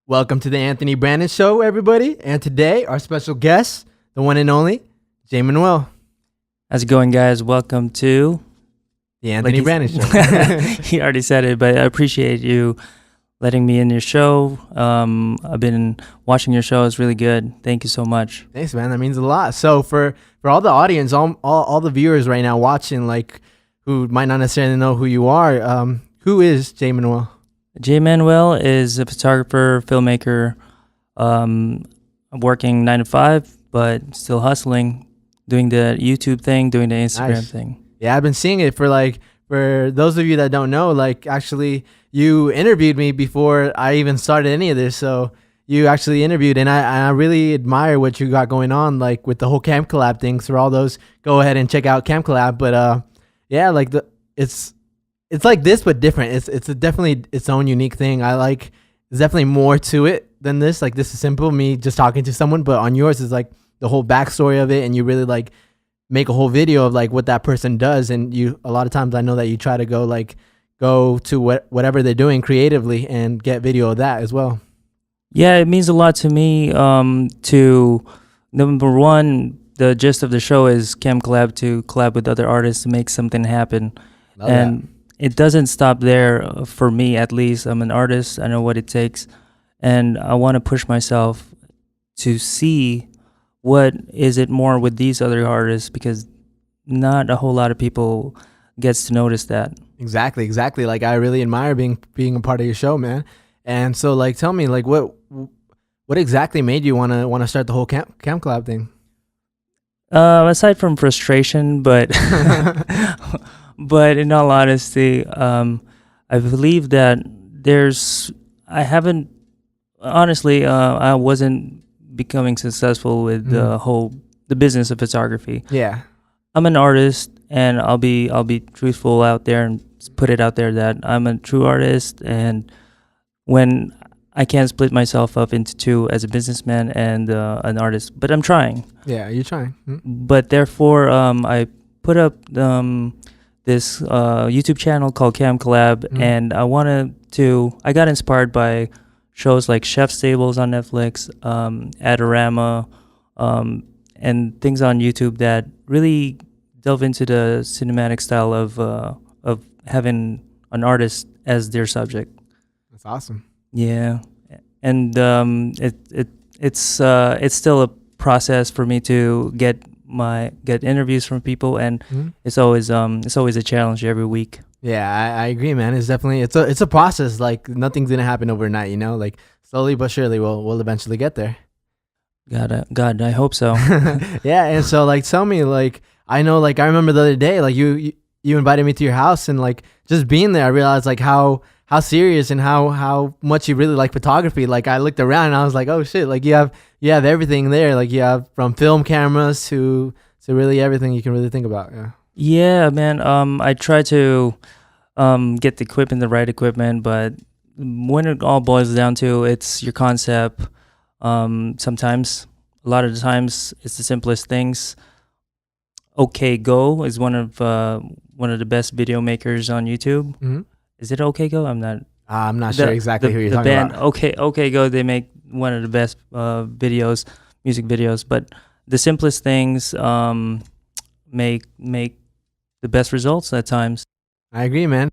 Welcome to the Anthony Brandon Show, everybody. And today, our special guest, the one and only, J. Manuel. How's it going, guys? Welcome to the Anthony Brandon Show. He already said it, but I appreciate you letting me in your show. I've been watching your show. It's really good. Thank you so much. Thanks, man. That means a lot. So for all the audience, all the viewers right now watching, like who might not necessarily know who you are, who is J. Manuel? J. Manuel is a photographer, filmmaker. I'm working 9 to 5, but still hustling, doing the YouTube thing, doing the Instagram thing. Yeah, I've been seeing it for those of you that don't know, actually you interviewed me before I even started any of this. So you actually interviewed, and I really admire what you got going on, like with the whole Camp Collab thing. So for all those, go ahead and check out Camp Collab. But yeah, it's like this, but different. It's definitely its own unique thing. There's definitely more to it than this. Like this is simple, me just talking to someone, but on yours is like the whole backstory of it, and you really like make a whole video of like what that person does. And you, a lot of times I know that you try to go to whatever they're doing creatively and get video of that as well. Yeah, it means a lot to me. To number one, the gist of the show is Camp Collab, to collab with other artists to make something happen. Love that. It doesn't stop there for me, at least. I'm an artist. I know what it takes. And I want to push myself to see what is it more with these other artists, because not a whole lot of people gets to notice that. Exactly. Like I really admire being a part of your show, man. And so like tell me, like what exactly made you want to start the whole Camp Collab thing? Aside from frustration, but but in all honesty, I believe that I wasn't becoming successful with the business of photography. Yeah. I'm an artist, and I'll be truthful out there and put it out there that I'm a true artist, and when I can't split myself up into two as a businessman and an artist, but I'm trying. Yeah, you're trying. But therefore, I put up this YouTube channel called Camp Collab, and I got inspired by shows like Chef's Tables on Netflix, Adorama, and things on YouTube that really delve into the cinematic style of having an artist as their subject. That's awesome. Yeah, and it's still a process for me to get interviews from people, and it's always a challenge every week. Yeah, I agree, man. It's definitely it's a process. Like nothing's gonna happen overnight, you know. Like slowly but surely, we'll eventually get there. God, I hope so. Yeah, and so like tell me, like I know, like I remember the other day, like you invited me to your house, and like just being there, I realized like how serious and how much you really like photography. Like I looked around and I was like, oh shit, like you have everything there. Like you have from film cameras to really everything you can really think about. Yeah, man. I try to get the right equipment, but when it all boils down to, it's your concept. Sometimes, a lot of the times, it's the simplest things. OK Go is one of the best video makers on YouTube. Mm-hmm. Is it OK Go? I'm not sure exactly who you're talking about. OK Go, they make one of the best music videos, but the simplest things make the best results at times. I agree, man.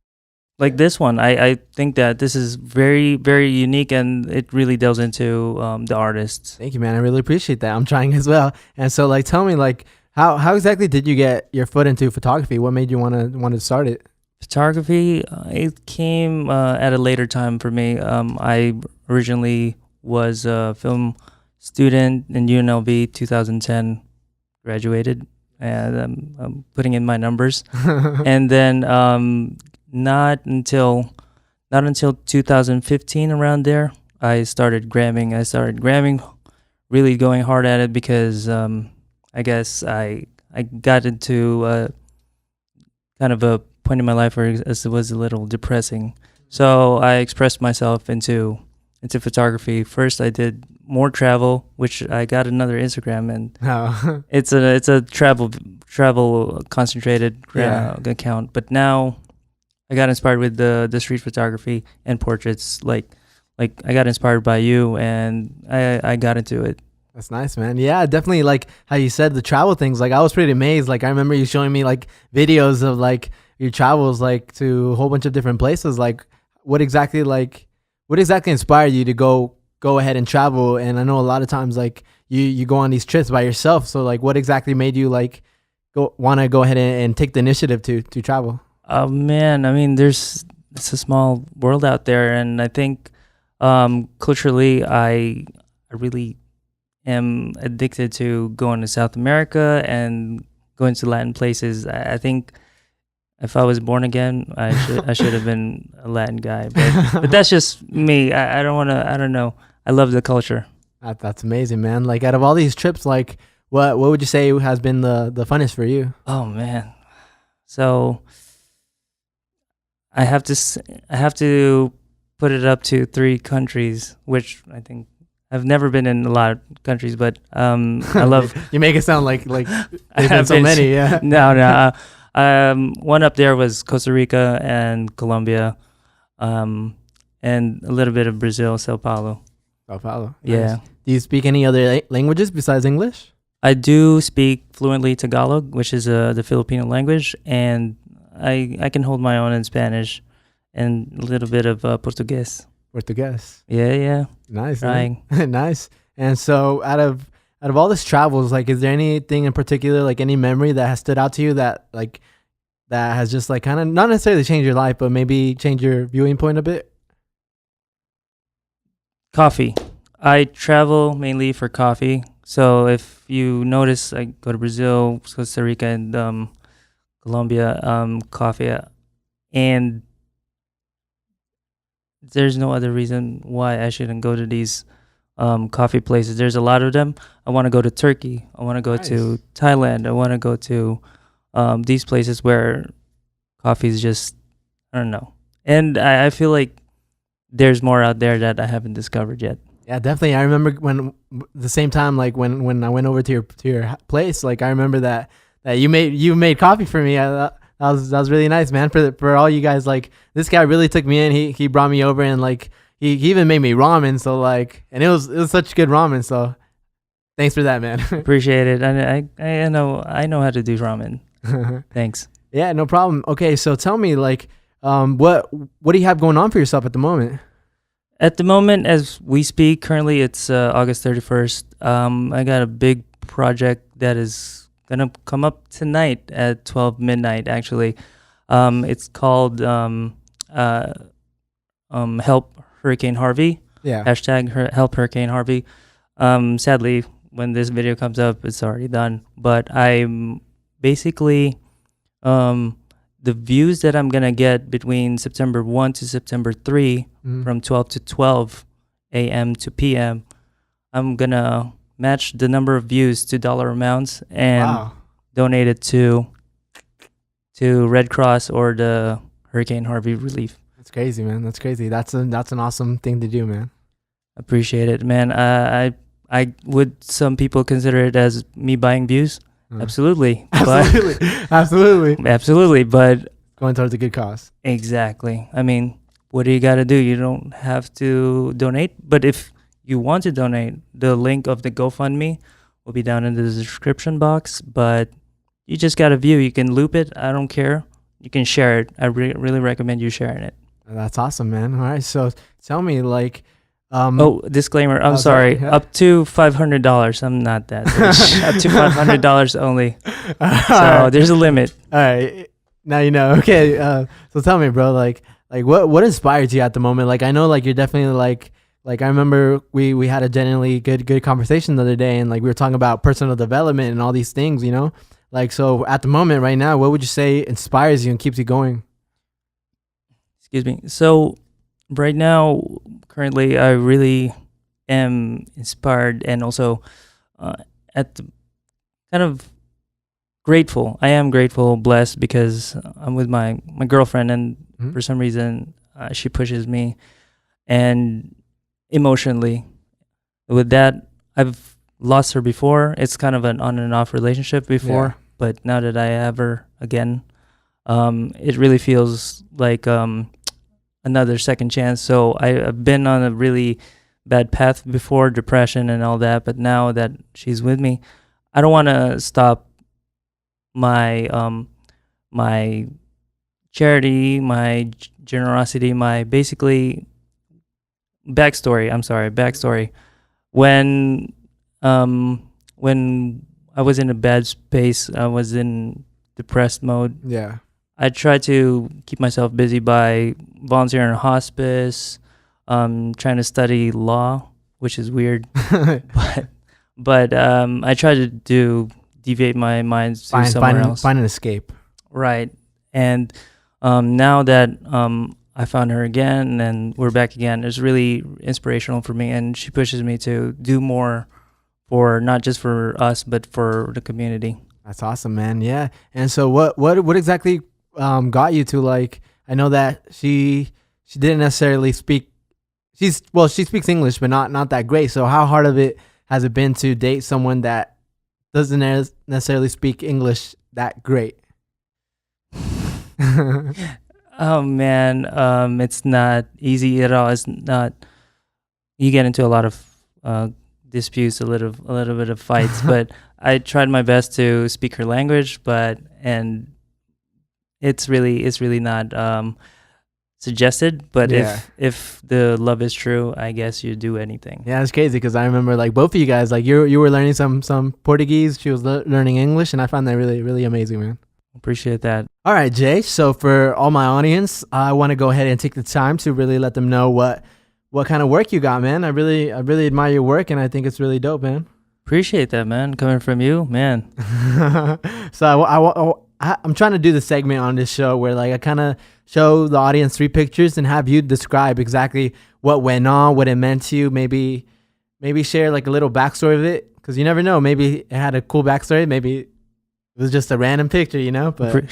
Like this one, I think that this is very, very unique, and it really delves into the artists. Thank you, man. I really appreciate that. I'm trying as well. And so like tell me, like how exactly did you get your foot into photography? What made you want to start it? Photography, it came at a later time for me. I originally was a film student in UNLV, 2010, graduated, and I'm putting in my numbers. And then not until 2015, around there, I started gramming, really going hard at it, because I guess I got into kind of a point in my life where it was a little depressing. So I expressed myself into photography. First, I did more travel, which I got another Instagram, and it's a travel concentrated account. But now I got inspired with the street photography and portraits, like like I got inspired by you, and I got into it. That's nice, man. Yeah, definitely. Like how you said the travel things. Like I was pretty amazed. Like I remember you showing me like videos of like your travels, like to a whole bunch of different places. Like what exactly inspired you to go ahead and travel? And I know a lot of times like you go on these trips by yourself. So like what exactly made you like want to go ahead and take the initiative to travel? Oh man, I mean, it's a small world out there, and I think culturally, I really am addicted to going to South America and going to Latin places. I think if I was born again, I should have been a Latin guy, but that's just me. I don't want to. I don't know. I love the culture. That's amazing, man. Like out of all these trips, like what would you say has been the funnest for you? Oh man, so I have to put it up to 3 countries, which I think I've never been in a lot of countries, but I love. You make it sound like I there's been have so many. Yeah. No, no. One up there was Costa Rica and Colombia, and a little bit of Brazil, Sao Paulo. Sao Paulo. Yeah. Nice. Do you speak any other languages besides English? I do speak fluently Tagalog, which is the Filipino language, and I can hold my own in Spanish and a little bit of Portuguese. Portuguese. Yeah, yeah. Nice. Trying. Nice. And so out of all this travels, like, is there anything in particular, like any memory that has stood out to you that has just like kind of not necessarily changed your life, but maybe changed your viewing point a bit? Coffee. I travel mainly for coffee. So if you notice, I go to Brazil, Costa Rica, and Colombia, coffee, and there's no other reason why I shouldn't go to these coffee places. There's a lot of them. I want to go to Turkey. I want to go to Thailand. I want to go to these places where coffee is just, I don't know. And I feel like there's more out there that I haven't discovered yet. Yeah, definitely. I remember when the same time, like when I went over to your place, like I remember that you made coffee for me. That was really nice, man. For all you guys, like this guy really took me in. He brought me over and like he even made me ramen. So like, and it was such good ramen. So thanks for that, man. Appreciate it. I know how to do ramen. Thanks. Yeah, no problem. Okay, so tell me like, what do you have going on for yourself at the moment? At the moment, as we speak, currently it's August 31st. I got a big project that is gonna come up tonight at 12 midnight. Actually, it's called Help Hurricane Harvey. Yeah. Hashtag Help Hurricane Harvey. Sadly, when this video comes up, it's already done. But I'm basically the views that I'm gonna get between September 1 to September 3, from 12 to 12 a.m. to p.m. I'm gonna match the number of views to dollar amounts and donate it to Red Cross or the Hurricane Harvey relief. That's crazy, man. That's crazy. That's an awesome thing to do, man. Appreciate it, man. I would some people consider it as me buying views. Absolutely. Absolutely. But going towards a good cause. Exactly. I mean, what do you got to do? You don't have to donate. But if you want to donate, the link of the GoFundMe will be down in the description box. But you just got to view. You can loop it. I don't care. You can share it. I really recommend you sharing it. That's awesome, man. All right. So tell me, like, disclaimer. I'm sorry. Yeah. Up to $500. I'm not that rich. Up to $500 only. So there's a limit. All right. Now you know. Okay. So tell me, bro. Like what inspires you at the moment? Like I know, like you're definitely like I remember we had a genuinely good conversation the other day, and like we were talking about personal development and all these things. You know, like so at the moment right now, what would you say inspires you and keeps you going? Excuse me. So right now, currently, I really am inspired and also at the kind of grateful. I am grateful, blessed because I'm with my girlfriend, and for some reason she pushes me, and emotionally, with that, I've lost her before. It's kind of an on and off relationship before, but now that I have her again, it really feels like another second chance. So I've been on a really bad path before, depression and all that. But now that she's with me, I don't want to stop my my charity, my generosity, my basically backstory. I'm sorry, backstory. When when I was in a bad space, I was in depressed mode. Yeah. I try to keep myself busy by volunteering in hospice, trying to study law, which is weird, but I try to deviate my mind to somewhere else. Find an escape. Right. And now that I found her again and we're back again, it's really inspirational for me, and she pushes me to do more for not just for us but for the community. That's awesome, man. Yeah. And so what exactly got you to, like, I know that she didn't necessarily speak, she speaks English but not that great. So how hard of it has it been to date someone that doesn't necessarily speak English that great? Oh man, it's not easy at all. It's not. You get into a lot of disputes, a little bit of fights. But I tried my best to speak her language, and it's really not suggested. But Yeah. if the love is true, I guess you do anything. Yeah, it's crazy because I remember, like, both of you guys, like, you were learning some Portuguese, she was learning English, and I found that really, really amazing, man. Appreciate that. All right, Jay. So for all my audience, I want to go ahead and take the time to really let them know what kind of work you got, man. I really admire your work, and I think it's really dope, man. Appreciate that, man. Coming from you, man. So I'm trying to do the segment on this show where, like, I kind of show the audience 3 pictures and have you describe exactly what went on, what it meant to you. Maybe share like a little backstory of it, because you never know. Maybe it had a cool backstory. Maybe it was just a random picture, you know. But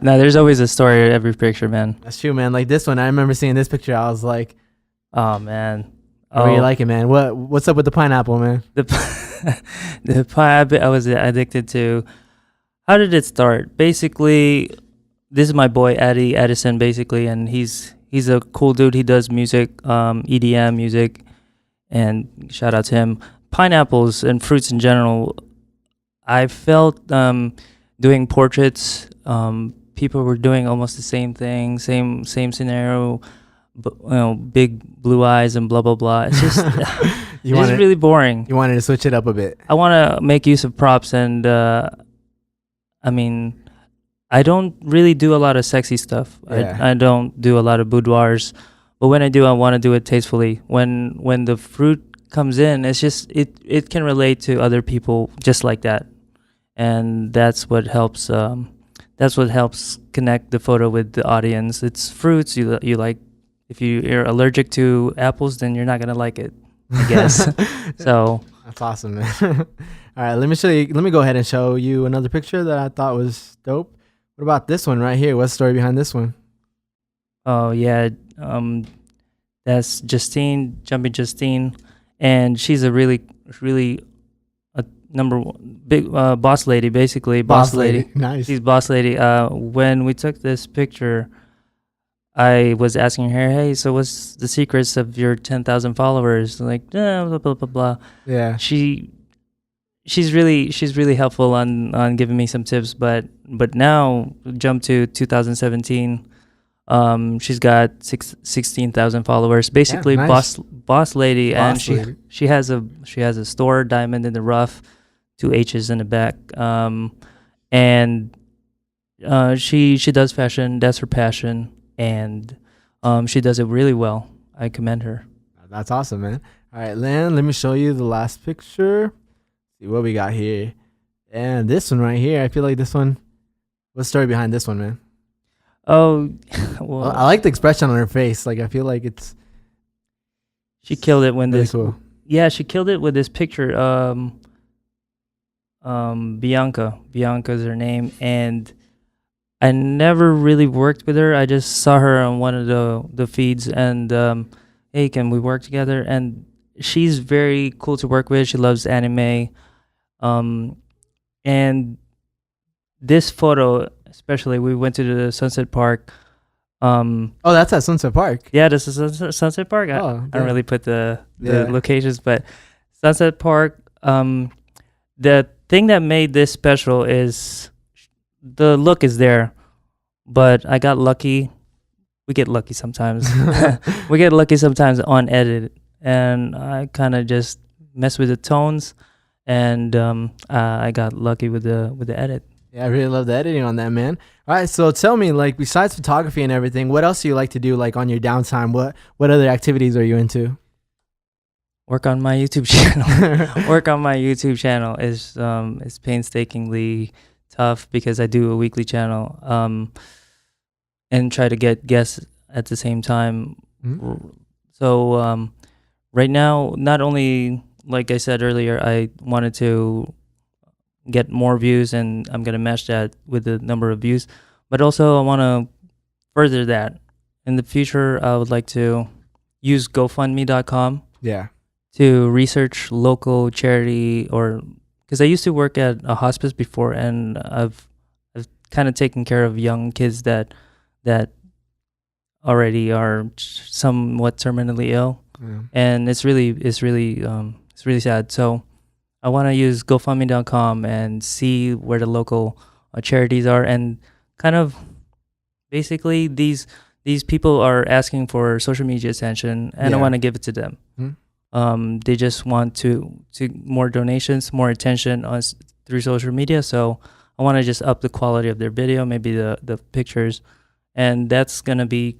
no, there's always a story to every picture, man. That's true, man. Like this one, I remember seeing this picture. I was like, "Oh man, I really like it, man. What's up with the pineapple, man?" The pineapple I was addicted to. How did it start? Basically, this is my boy Eddie Edison, basically, and he's a cool dude. He does music, EDM music, and shout out to him. Pineapples and fruits in general. I felt doing portraits. People were doing almost the same thing, same scenario, but big blue eyes and blah blah blah. It's just it's really boring. You wanted to switch it up a bit. I want to make use of props, and I mean, I don't really do a lot of sexy stuff. Yeah. I don't do a lot of boudoirs, but when I do, I want to do it tastefully. When the fruit comes in, it's just it can relate to other people just like that, and that's what helps connect the photo with the audience. It's fruits you like. If you're allergic to apples, then you're not gonna like it, I guess. So that's awesome, man. All right, let me go ahead and show you another picture that I thought was dope. What about this one right here? What's the story behind this one? Oh yeah, that's Justine Jumpy, and she's a really number one big boss lady, basically. Boss lady. Nice. She's boss lady. When we took this picture, I was asking her, "Hey, so what's the secrets of your 10,000 followers?" Like, blah blah blah blah. Yeah. She's really helpful on giving me some tips. But now jump to 2017. She's got 16,000 followers. Basically, yeah, nice. boss lady, boss and lady. she has a store, Diamond in the Rough, 2 H's in the back. And she does fashion. That's her passion, and she does it really well. I commend her. That's awesome, man. All right, Lan, let me show you the last picture. See what we got here. And this one right here, I feel like this one. What's the story behind this one, man? Oh, well, I like the expression on her face. Like, I feel like it's. She killed it when really this. Cool. Yeah, she killed it with this picture. Bianca. Bianca's her name, and I never really worked with her. I just saw her on one of the feeds, and hey, can we work together? And she's very cool to work with. She loves anime, and this photo, especially, we went to the Sunset Park. Oh, that's at Sunset Park. Yeah, this is Sunset Park. Oh, I don't really put the Yeah. locations, but Sunset Park. The thing that made this special is the look is there, but I got lucky. We get lucky sometimes. We get lucky sometimes on edit, and I kind of just mess with the tones, and I got lucky with the edit. Yeah, I really love the editing on that, man. All right, so tell me, like, besides photography and everything, what else do you like to do, like, on your downtime? What other activities are you into? Work on my YouTube channel. Work on my YouTube channel is painstakingly tough because I do a weekly channel, and try to get guests at the same time. Mhm. So right now, not only like I said earlier, I wanted to get more views, and I'm gonna match that with the number of views, but also I want to further that. In the future, I would like to use GoFundMe.com Yeah. to research local charity, or because I used to work at a hospice before, and I've kind of taken care of young kids that already are somewhat terminally ill, Yeah. and it's really sad. So I want to use GoFundMe.com and see where the local charities are, and kind of basically these people are asking for social media attention, and I Yeah. want to give it to them. They just want to more donations, more attention through social media. So I want to just up the quality of their video, maybe the pictures, and that's gonna be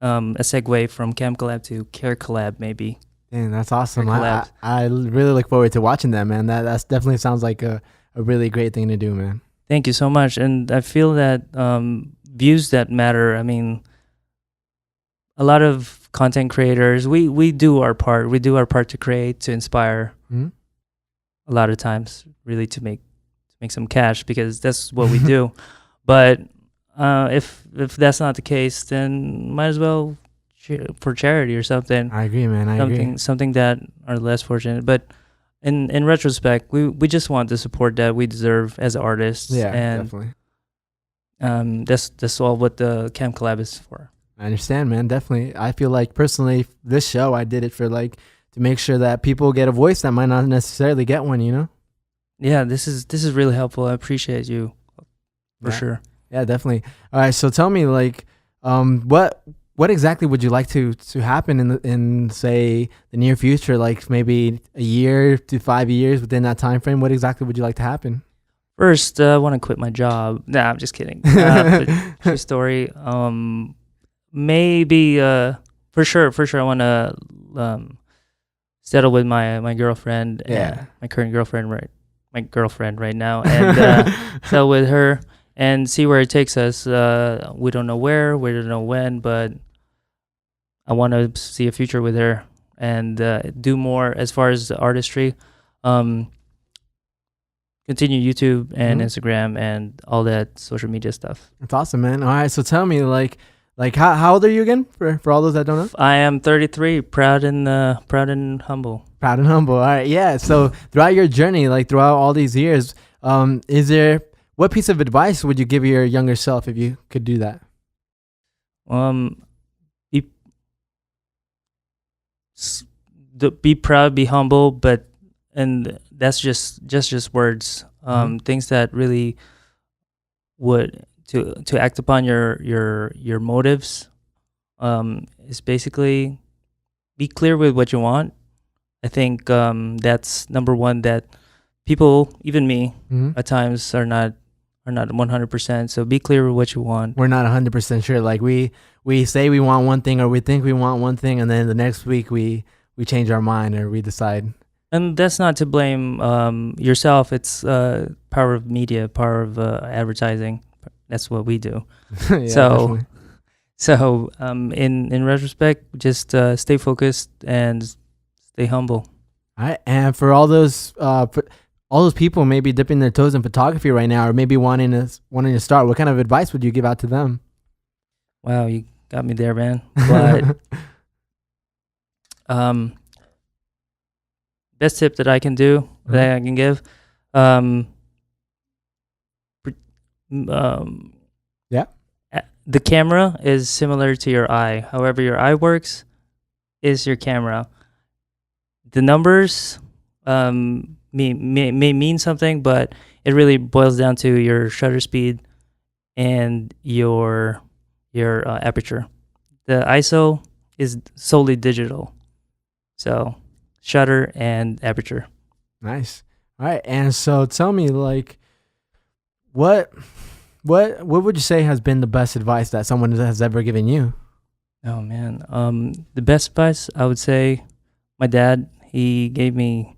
a segue from Cam Collab to Care Collab, maybe. Dang, that's awesome. Or I collabs. really look forward to watching that, man. That's definitely sounds like a really great thing to do, man. Thank you so much, and I feel that views that matter. I mean, a lot of content creators, we do our part. We do our part to create, to inspire. Mhm. A lot of times, really to make some cash, because that's what we do. But if that's not the case, then might as well for charity or something. I agree, man. I agree. Something that are less fortunate. But in retrospect, we just want the support that we deserve as artists. Yeah, and definitely. That's all what the Camp Collab is for. I understand, man. Definitely. I feel like personally, this show, I did it for like to make sure that people get a voice that might not necessarily get one. You know? Yeah, this is really helpful. I appreciate you for Yeah. sure. Yeah, definitely. All right, so tell me, like, what exactly would you like to happen in say the near future, like maybe a year to 5 years within that time frame? What exactly would you like to happen? First, I want to quit my job. Nah, I'm just kidding. But true story. Maybe for sure, I want to settle with my girlfriend. Yeah. My current girlfriend, right? My girlfriend right now, and settle with her and see where it takes us. We don't know where, we don't know when, but I want to see a future with her and do more as far as the artistry. Continue YouTube and Instagram and all that social media stuff. That's awesome, man. All right, so tell me, like how old are you again? For all those that don't know. I am 33, proud and humble. Proud and humble. All right, yeah. So throughout your journey, like throughout all these years, what piece of advice would you give your younger self if you could do that? Be proud, be humble, and that's just words. Things that really would to act upon your motives. Is basically be clear with what you want. I think that's number one. That people, even me, at times are not 100%. So be clear with what you want. We're not 100% sure. Like we say we want one thing, or we think we want one thing, and then the next week we change our mind or we decide. And that's not to blame yourself. It's power of media, power of advertising. That's what we do. Yeah, so definitely. so in retrospect, just stay focused and stay humble. All right, and for all those people maybe dipping their toes in photography right now, or maybe wanting to start, what kind of advice would you give out to them? Wow, you got me there, man. But best tip that I can do, that I can give, Yeah. the camera is similar to your eye. However, your eye works is your camera. The numbers may mean something, but it really boils down to your shutter speed and your aperture. The ISO is solely digital, so shutter and aperture. Nice. All right. And so tell me, like, what would you say has been the best advice that someone has ever given you? Oh man, the best advice I would say, my dad, he gave me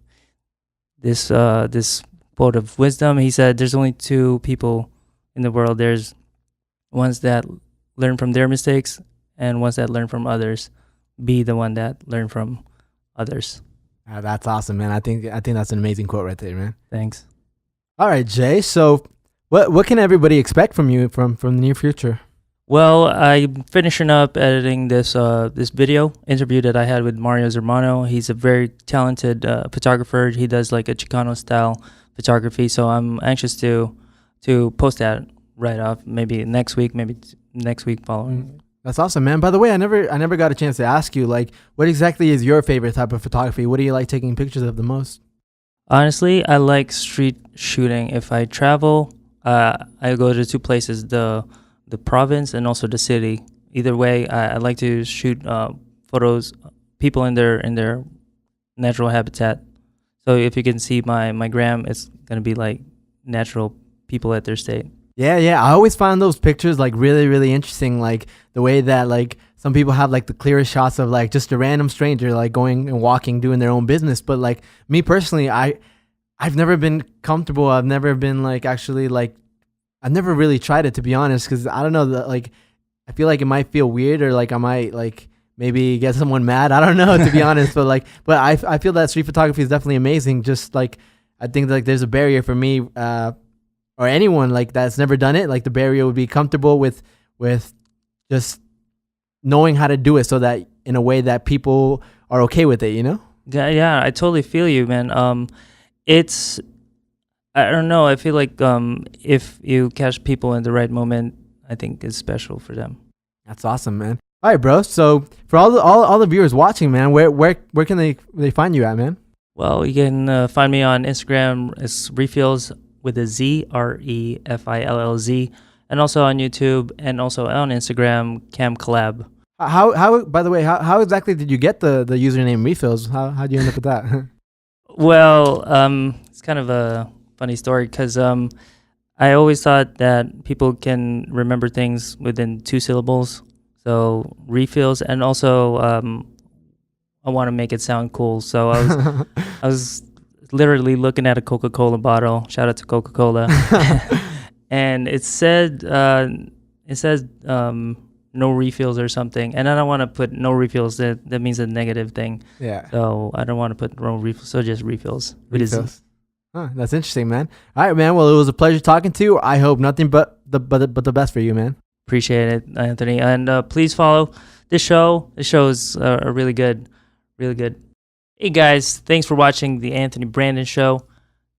this quote of wisdom. He said, "There's only two people in the world. There's ones that learn from their mistakes and ones that learn from others. Be the one that learn from others." That's awesome, man. I think that's an amazing quote right there, man. Thanks. All right, Jay. So what can everybody expect from you from the near future? Well, I'm finishing up editing this video interview that I had with Mario's hermano. He's a very talented photographer. He does like a Chicano style photography. So I'm anxious to post that right off. Maybe next week. Maybe next week following. That's awesome, man. By the way, I never got a chance to ask you, like, what exactly is your favorite type of photography? What do you like taking pictures of the most? Honestly, I like street shooting. If I travel, I go to two places: the province and also the city. Either way, I like to shoot photos, people in their natural habitat. So if you can see my gram, it's gonna be like natural people at their state. Yeah. I always find those pictures like really, really interesting. Like the way that like some people have like the clearest shots of like just a random stranger like going and walking, doing their own business. But like me personally, I've never been comfortable. I've never been like actually like I've never really tried it, to be honest, because I don't know that like I feel like it might feel weird or like I might like maybe get someone mad. I don't know, to be honest, but I feel that street photography is definitely amazing. Just like I think like there's a barrier for me or anyone like that's never done it. Like the barrier would be comfortable with just knowing how to do it, so that in a way that people are okay with it. You know? Yeah, I totally feel you, man. It's I don't know. I feel like if you catch people in the right moment, I think it's special for them. That's awesome, man. All right, bro. So for all the viewers watching, man, where can they find you at, man? Well, you can find me on Instagram. It's Refills with a Z, REFILLZ, and also on YouTube and also on Instagram, Collab. How by the way, how exactly did you get the username Refills? How do you end up with that? Well, it's kind of a funny story because I always thought that people can remember things within 2 syllables. So refills, and also I want to make it sound cool. So I was literally looking at a Coca-Cola bottle. Shout out to Coca-Cola, and it says no refills or something. And I don't want to put no refills. That means a negative thing. Yeah. So I don't want to put no refills. So just refills. Refills. Huh, that's interesting, man. All right, man. Well, it was a pleasure talking to you. I hope nothing but the best for you, man. Appreciate it, Anthony. And please follow this show. This show is really good. Really good. Hey, guys. Thanks for watching the Anthony Brandon Show.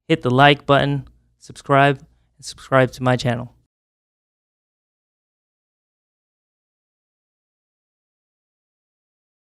Hit the like button, subscribe to my channel.